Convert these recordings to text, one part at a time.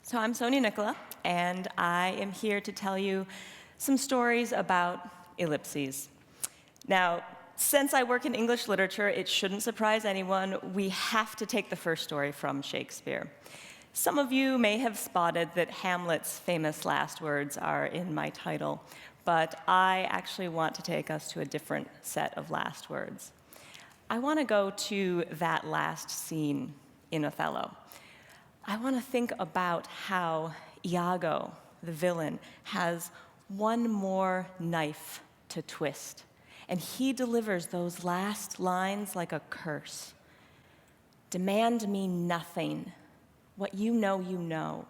So I'm Sonja Nikkila, and I am here to tell you some stories about ellipses. Now, since I work in English literature, it shouldn't surprise anyone, we have to take the first story from Shakespeare. Some of you may have spotted that Hamlet's famous last words are in my title, but I actually want to take us to a different set of last words. I want to go to that last scene in Othello. I want to think about how Iago, the villain, has one more knife to twist, and he delivers those last lines like a curse. Demand me nothing. What you know, you know.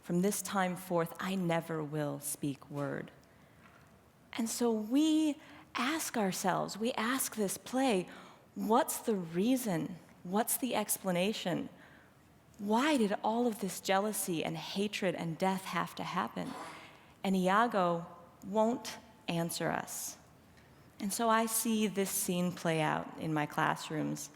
From this time forth, I never will speak word. And so we ask ourselves, we ask this play, what's the reason? What's the explanation? Why did all of this jealousy and hatred and death have to happen? And Iago won't answer us. And so I see this scene play out in my classrooms.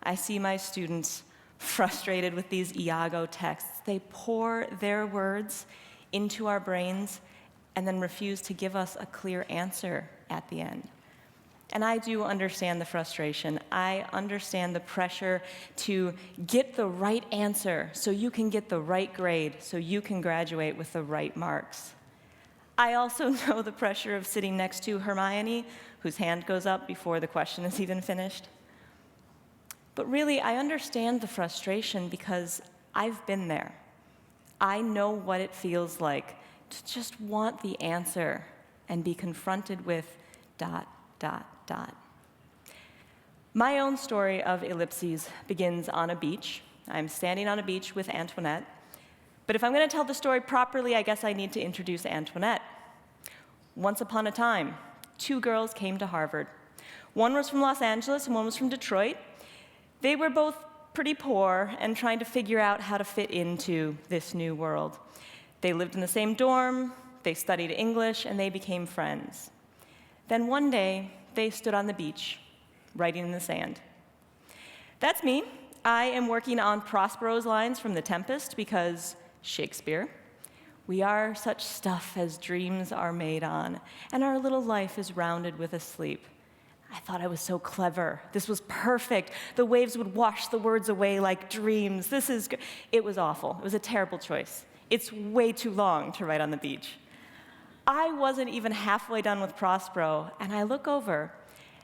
I see my students frustrated with these Iago texts. They pour their words into our brains and then refuse to give us a clear answer at the end. And I do understand the frustration. I understand the pressure to get the right answer so you can get the right grade, so you can graduate with the right marks. I also know the pressure of sitting next to Hermione, whose hand goes up before the question is even finished. But really, I understand the frustration because I've been there. I know what it feels like to just want the answer and be confronted with ... My own story of ellipses begins on a beach. I'm standing on a beach with Antoinette. But if I'm going to tell the story properly, I guess I need to introduce Antoinette. Once upon a time, two girls came to Harvard. One was from Los Angeles and one was from Detroit. They were both pretty poor and trying to figure out how to fit into this new world. They lived in the same dorm, they studied English, and they became friends. Then one day, they stood on the beach, writing in the sand. That's me. I am working on Prospero's lines from The Tempest because Shakespeare. We are such stuff as dreams are made on, and our little life is rounded with a sleep. I thought I was so clever. This was perfect. The waves would wash the words away like dreams. It was awful. It was a terrible choice. It's way too long to write on the beach. I wasn't even halfway done with Prospero, and I look over,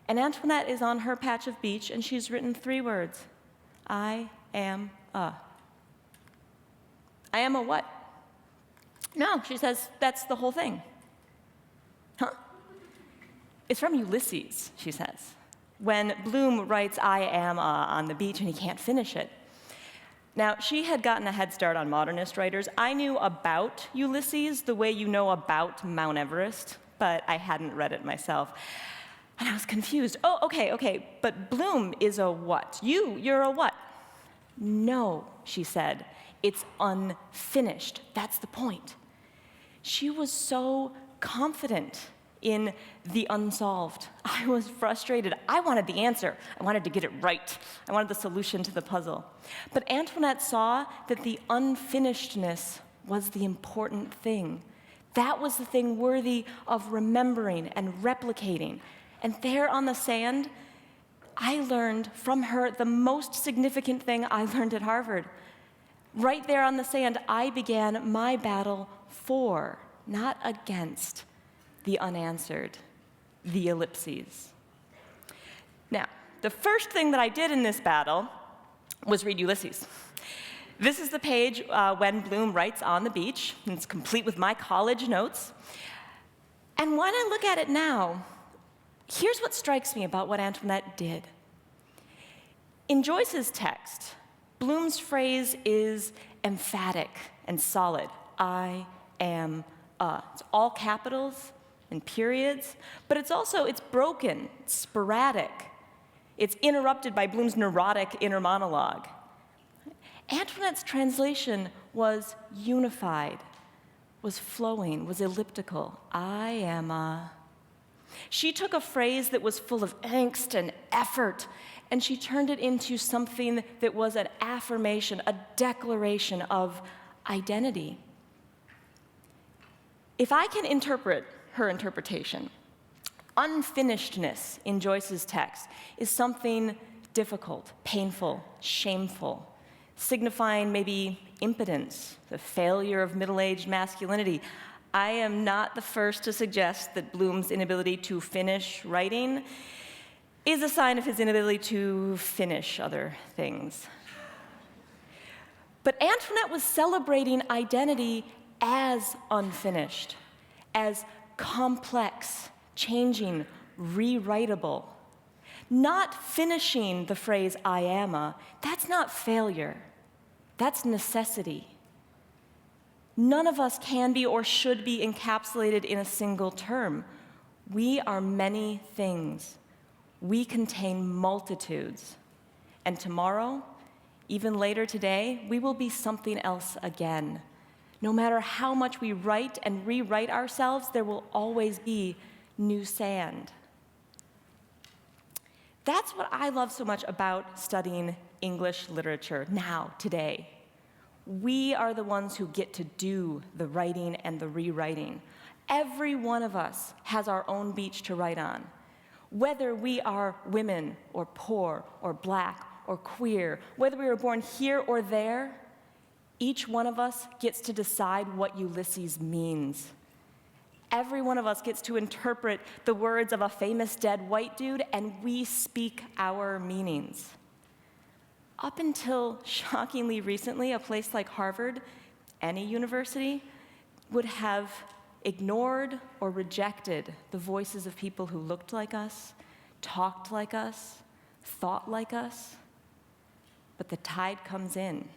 and Antoinette is on her patch of beach, and she's written 3 words. I am a. I am a what? No, she says, that's the whole thing. Huh? It's from Ulysses, she says, when Bloom writes I am a on the beach, and he can't finish it. Now, she had gotten a head start on modernist writers. I knew about Ulysses the way you know about Mount Everest, but I hadn't read it myself. And I was confused. Oh, okay, but Bloom is a what? You're a what? No, she said, it's unfinished. That's the point. She was so confident in the unsolved. I was frustrated. I wanted the answer. I wanted to get it right. I wanted the solution to the puzzle. But Antoinette saw that the unfinishedness was the important thing. That was the thing worthy of remembering and replicating. And there on the sand, I learned from her the most significant thing I learned at Harvard. Right there on the sand, I began my battle for, not against, the unanswered, the ellipses. Now, the first thing that I did in this battle was read Ulysses. This is the page when Bloom writes on the beach, and it's complete with my college notes. And when I look at it now, here's what strikes me about what Antoinette did. In Joyce's text, Bloom's phrase is emphatic and solid. I am a. It's all capitals and periods, but it's broken, it's sporadic. It's interrupted by Bloom's neurotic inner monologue. Antoinette's translation was unified, was flowing, was elliptical. I am a. She took a phrase that was full of angst and effort, and she turned it into something that was an affirmation, a declaration of, identity. If I can interpret her interpretation, unfinishedness in Joyce's text is something difficult, painful, shameful, signifying maybe impotence, the failure of middle-aged masculinity. I am not the first to suggest that Bloom's inability to finish writing is a sign of his inability to finish other things. But Antoinette was celebrating identity as unfinished, as complex, changing, rewritable. Not finishing the phrase I am a, that's not failure, that's necessity. None of us can be or should be encapsulated in a single term. We are many things. We contain multitudes. And tomorrow, even later today, we will be something else again. No matter how much we write and rewrite ourselves, there will always be new sand. That's what I love so much about studying English literature now, today. We are the ones who get to do the writing and the rewriting. Every one of us has our own beach to write on. Whether we are women or poor or black or queer, whether we were born here or there, each one of us gets to decide what Ulysses means. Every one of us gets to interpret the words of a famous dead white dude, and we speak our meanings. Up until shockingly recently, a place like Harvard, any university, would have ignored or rejected the voices of people who looked like us, talked like us, thought like us. But the tide comes in,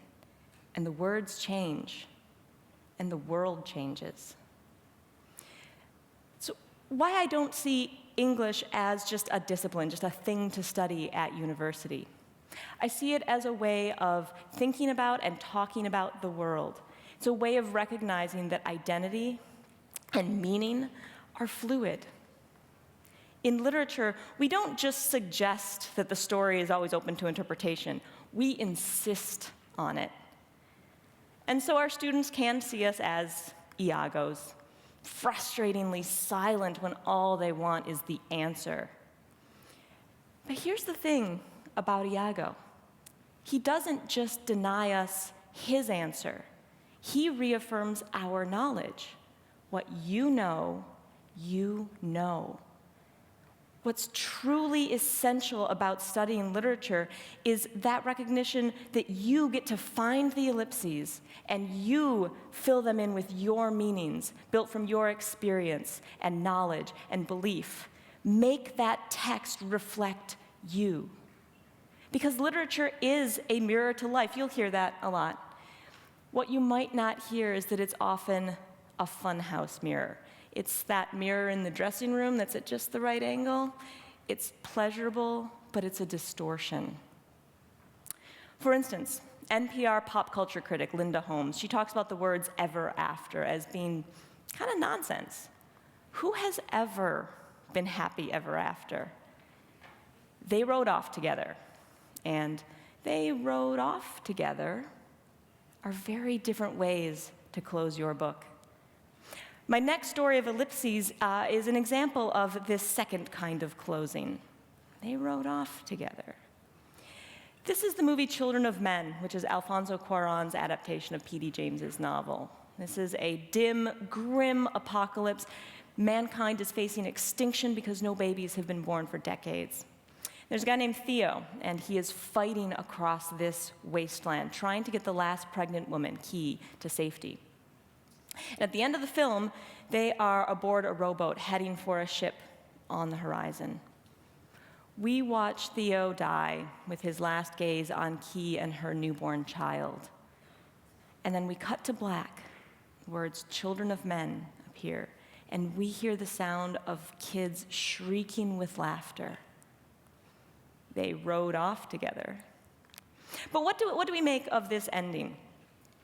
and the words change, and the world changes. So why I don't see English as just a discipline, just a thing to study at university. I see it as a way of thinking about and talking about the world. It's a way of recognizing that identity and meaning are fluid. In literature, we don't just suggest that the story is always open to interpretation. We insist on it. And so our students can see us as Iagos, frustratingly silent when all they want is the answer. But here's the thing about Iago. He doesn't just deny us his answer. He reaffirms our knowledge. What you know, you know. What's truly essential about studying literature is that recognition that you get to find the ellipses and you fill them in with your meanings, built from your experience and knowledge and belief. Make that text reflect you. Because literature is a mirror to life. You'll hear that a lot. What you might not hear is that it's often a funhouse mirror. It's that mirror in the dressing room that's at just the right angle. It's pleasurable, but it's a distortion. For instance, NPR pop culture critic Linda Holmes, she talks about the words ever after as being kind of nonsense. Who has ever been happy ever after? They rode off together, and they rode off together are very different ways to close your book. My next story of Ellipses is an example of this second kind of closing. They rode off together. This is the movie Children of Men, which is Alfonso Cuarón's adaptation of P.D. James's novel. This is a dim, grim apocalypse. Mankind is facing extinction because no babies have been born for decades. There's a guy named Theo, and he is fighting across this wasteland, trying to get the last pregnant woman, Key, to safety. And at the end of the film, they are aboard a rowboat heading for a ship on the horizon. We watch Theo die with his last gaze on Key and her newborn child. And then we cut to black. Words, children of men, appear. And we hear the sound of kids shrieking with laughter. They rode off together. But what do we make of this ending?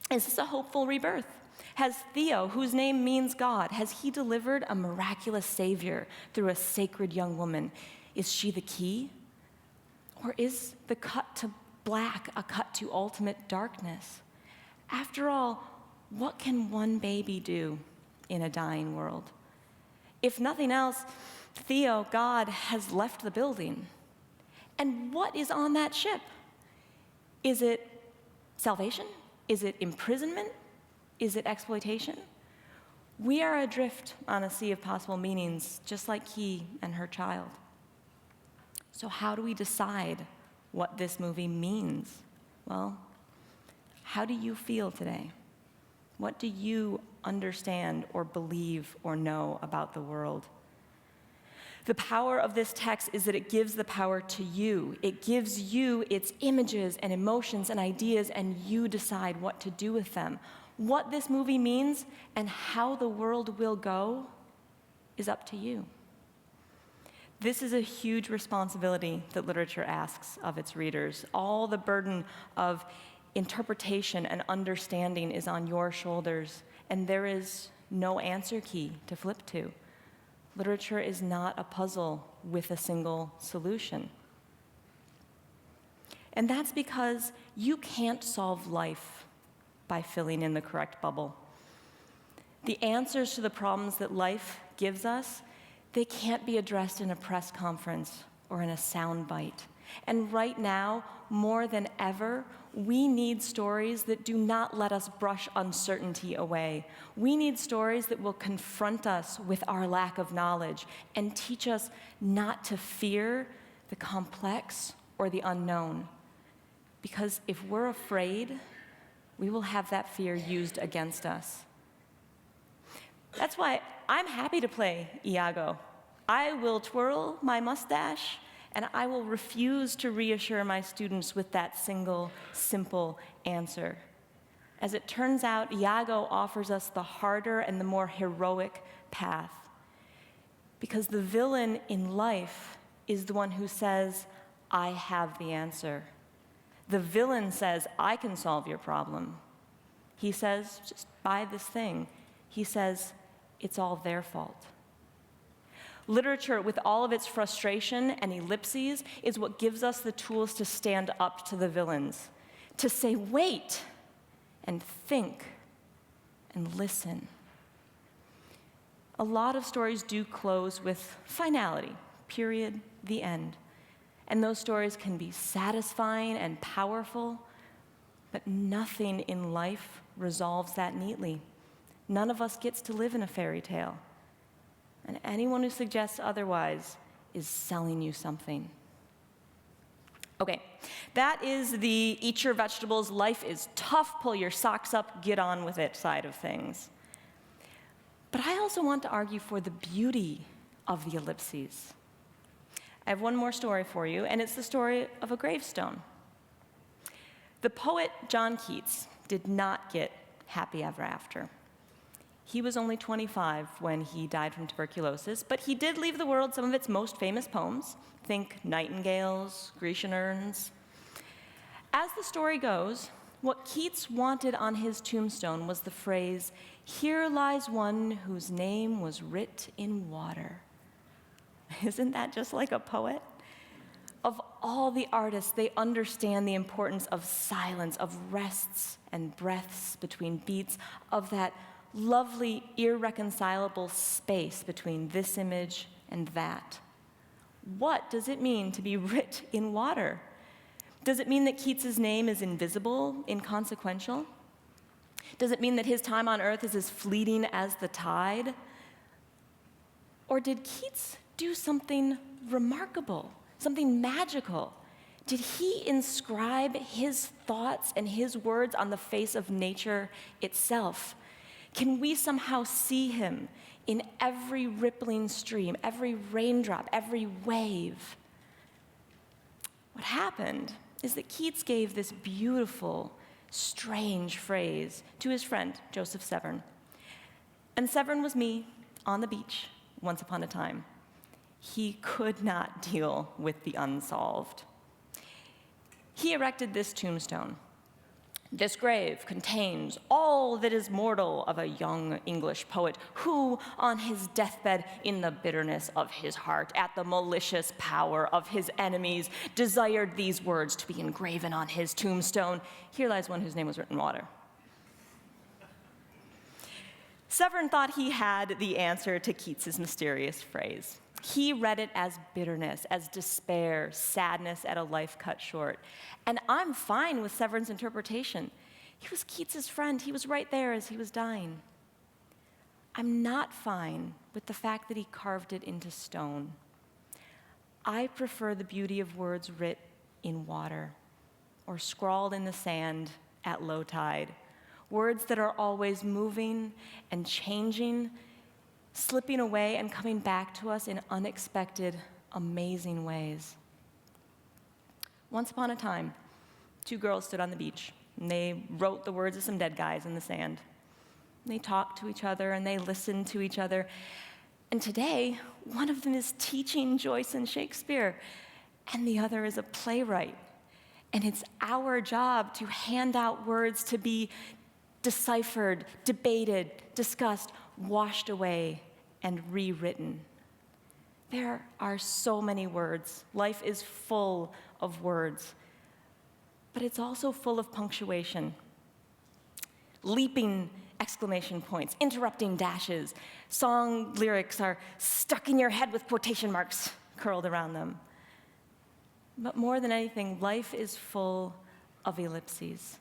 Is this a hopeful rebirth? Has Theo, whose name means God, has he delivered a miraculous savior through a sacred young woman? Is she the key? Or is the cut to black a cut to ultimate darkness? After all, what can one baby do in a dying world? If nothing else, Theo, God, has left the building. And what is on that ship? Is it salvation? Is it imprisonment? Is it exploitation? We are adrift on a sea of possible meanings, just like he and her child. So how do we decide what this movie means? Well, how do you feel today? What do you understand or believe or know about the world? The power of this text is that it gives the power to you. It gives you its images and emotions and ideas, and you decide what to do with them. What this movie means and how the world will go is up to you. This is a huge responsibility that literature asks of its readers. All the burden of interpretation and understanding is on your shoulders, and there is no answer key to flip to. Literature is not a puzzle with a single solution. And that's because you can't solve life by filling in the correct bubble. The answers to the problems that life gives us, they can't be addressed in a press conference or in a soundbite. And right now, more than ever, we need stories that do not let us brush uncertainty away. We need stories that will confront us with our lack of knowledge and teach us not to fear the complex or the unknown. Because if we're afraid, we will have that fear used against us. That's why I'm happy to play Iago. I will twirl my mustache, and I will refuse to reassure my students with that single, simple answer. As it turns out, Iago offers us the harder and the more heroic path. Because the villain in life is the one who says, I have the answer. The villain says, I can solve your problem. He says, just buy this thing. He says, it's all their fault. Literature, with all of its frustration and ellipses, is what gives us the tools to stand up to the villains, to say, wait, and think, and listen. A lot of stories do close with finality, period, the end. And those stories can be satisfying and powerful, but nothing in life resolves that neatly. None of us gets to live in a fairy tale. And anyone who suggests otherwise is selling you something. Okay, that is the eat your vegetables, life is tough, pull your socks up, get on with it side of things. But I also want to argue for the beauty of the ellipses. I have one more story for you, and it's the story of a gravestone. The poet John Keats did not get happy ever after. He was only 25 when he died from tuberculosis, but he did leave the world some of its most famous poems. Think nightingales, Grecian urns. As the story goes, what Keats wanted on his tombstone was the phrase, "Here lies one whose name was writ in water." Isn't that just like a poet? Of all the artists, they understand the importance of silence, of rests and breaths between beats, of that lovely, irreconcilable space between this image and that. What does it mean to be writ in water? Does it mean that Keats's name is invisible, inconsequential? Does it mean that his time on earth is as fleeting as the tide? Or did Keats do something remarkable, something magical? Did he inscribe his thoughts and his words on the face of nature itself? Can we somehow see him in every rippling stream, every raindrop, every wave? What happened is that Keats gave this beautiful, strange phrase to his friend, Joseph Severn. And Severn was me on the beach once upon a time. He could not deal with the unsolved. He erected this tombstone. This grave contains all that is mortal of a young English poet who, on his deathbed, in the bitterness of his heart, at the malicious power of his enemies, desired these words to be engraven on his tombstone. Here lies one whose name was written in water. Severn thought he had the answer to Keats's mysterious phrase. He read it as bitterness, as despair, sadness at a life cut short. And I'm fine with Severn's interpretation. He was Keats's friend. He was right there as he was dying. I'm not fine with the fact that he carved it into stone. I prefer the beauty of words writ in water or scrawled in the sand at low tide. Words that are always moving and changing, slipping away and coming back to us in unexpected, amazing ways. Once upon a time, two girls stood on the beach, and they wrote the words of some dead guys in the sand. And they talked to each other, and they listened to each other. And today, one of them is teaching Joyce and Shakespeare, and the other is a playwright. And it's our job to hand out words to be deciphered, debated, discussed, washed away, and rewritten. There are so many words. Life is full of words. But it's also full of punctuation. Leaping exclamation points, interrupting dashes. Song lyrics are stuck in your head with quotation marks curled around them. But more than anything, life is full of ellipses.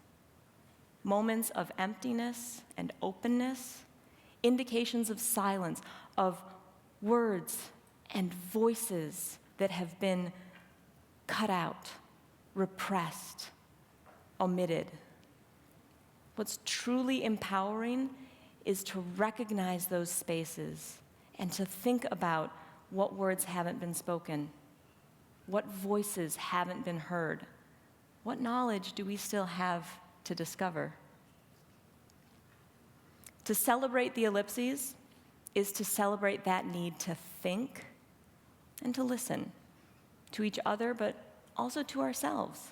Moments of emptiness and openness, indications of silence, of words and voices that have been cut out, repressed, omitted. What's truly empowering is to recognize those spaces and to think about what words haven't been spoken, what voices haven't been heard, what knowledge do we still have to discover. To celebrate the ellipses is to celebrate that need to think and to listen to each other, but also to ourselves.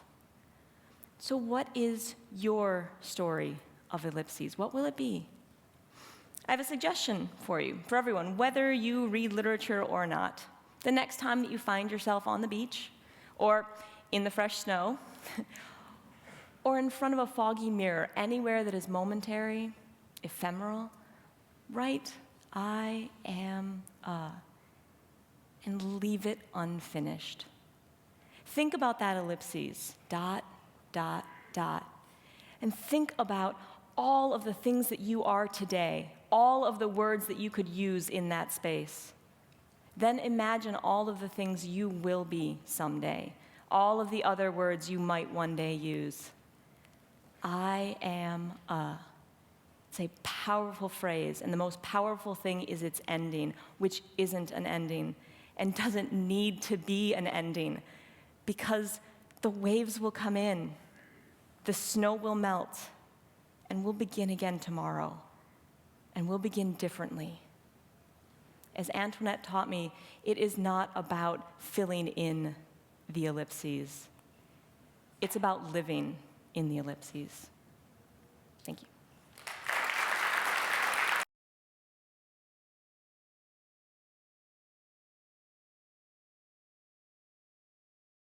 So what is your story of ellipses? What will it be? I have a suggestion for you, for everyone, whether you read literature or not. The next time that you find yourself on the beach, or in the fresh snow, or in front of a foggy mirror, anywhere that is momentary, ephemeral, write, I am a, and leave it unfinished. Think about that ellipses, dot, dot, dot, and think about all of the things that you are today, all of the words that you could use in that space. Then imagine all of the things you will be someday, all of the other words you might one day use. I am a. It's a powerful phrase, and the most powerful thing is its ending, which isn't an ending and doesn't need to be an ending, because the waves will come in, the snow will melt, and we'll begin again tomorrow, and we'll begin differently. As Antoinette taught me, it is not about filling in the ellipses. It's about living in the ellipses. Thank you.